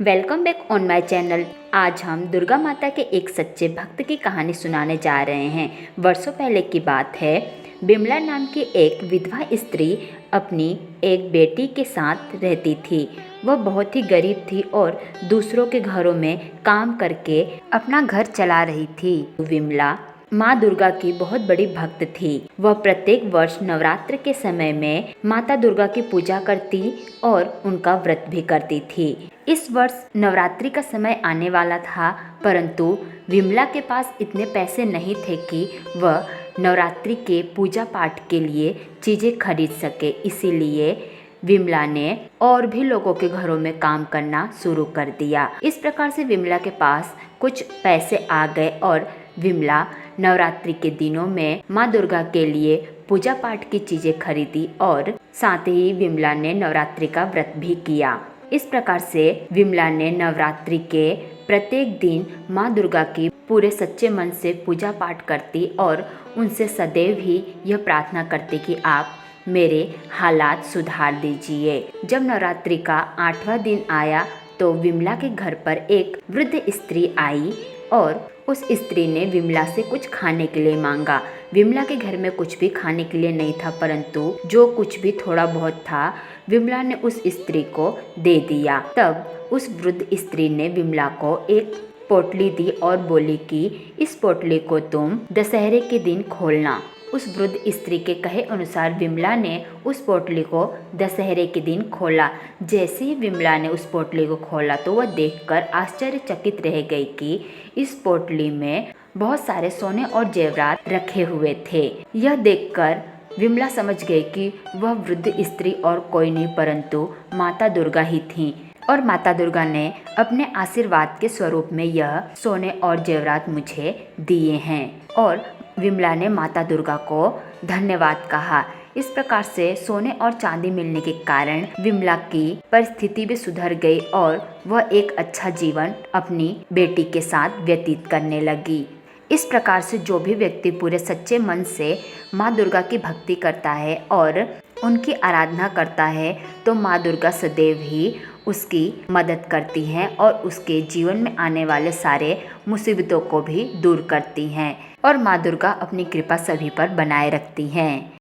Welcome back on my channel. आज हम दुर्गा माता के एक सच्चे भक्त की कहानी सुनाने जा रहे हैं। वर्षों पहले की बात है। बिमला नाम की एक विधवा स्त्री अपनी एक बेटी के साथ रहती थी। वह बहुत ही गरीब थी और दूसरों के घरों में काम करके अपना घर चला रही थी। विमला माँ दुर्गा की बहुत बड़ी भक्त थी। वह प्रत्येक वर्ष नवरात्र के समय में माता दुर्गा की पूजा करती और उनका व्रत भी करती थी। इस वर्ष नवरात्रि का समय आने वाला था, परंतु विमला के पास इतने पैसे नहीं थे कि वह नवरात्रि के पूजा पाठ के लिए चीज़ें खरीद सके। इसीलिए विमला ने और भी लोगों के घरों में काम करना शुरू कर दिया। इस प्रकार से विमला के पास कुछ पैसे आ गए और विमला नवरात्रि के दिनों में माँ दुर्गा के लिए पूजा पाठ की चीज़ें खरीदी और साथ ही विमला ने नवरात्रि का व्रत भी किया। इस प्रकार से विमला ने नवरात्रि के प्रत्येक दिन माँ दुर्गा की पूरे सच्चे मन से पूजा पाठ करती और उनसे सदैव ही यह प्रार्थना करती कि आप मेरे हालात सुधार दीजिए। जब नवरात्रि का 8वां दिन आया तो विमला के घर पर एक वृद्ध स्त्री आई और उस स्त्री ने विमला से कुछ खाने के लिए मांगा। विमला के घर में कुछ भी खाने के लिए नहीं था, परंतु जो कुछ भी थोड़ा बहुत था विमला ने उस स्त्री को दे दिया। तब उस वृद्ध स्त्री ने विमला को एक पोटली दी और बोली कि इस पोटली को तुम दशहरे के दिन खोलना। उस वृद्ध स्त्री के कहे अनुसार विमला ने उस पोटली को दशहरे के दिन खोला। जैसे ही विमला ने उस पोटली को खोला तो वह देखकर आश्चर्यचकित रह गई कि इस पोटली में बहुत सारे सोने और जेवरात रखे हुए थे। यह देखकर विमला समझ गई कि वह वृद्ध स्त्री और कोई नहीं परंतु माता दुर्गा ही थी और माता दुर्गा ने अपने आशीर्वाद के स्वरूप में यह सोने और जेवरात मुझे दिए हैं। और विमला ने माता दुर्गा को धन्यवाद कहा। इस प्रकार से सोने और चांदी मिलने के कारण विमला की परिस्थिति भी सुधर गई और वह एक अच्छा जीवन अपनी बेटी के साथ व्यतीत करने लगी। इस प्रकार से जो भी व्यक्ति पूरे सच्चे मन से माँ दुर्गा की भक्ति करता है और उनकी आराधना करता है तो माँ दुर्गा सदैव ही उसकी मदद करती हैं और उसके जीवन में आने वाले सारे मुसीबतों को भी दूर करती हैं और माँ दुर्गा अपनी कृपा सभी पर बनाए रखती हैं।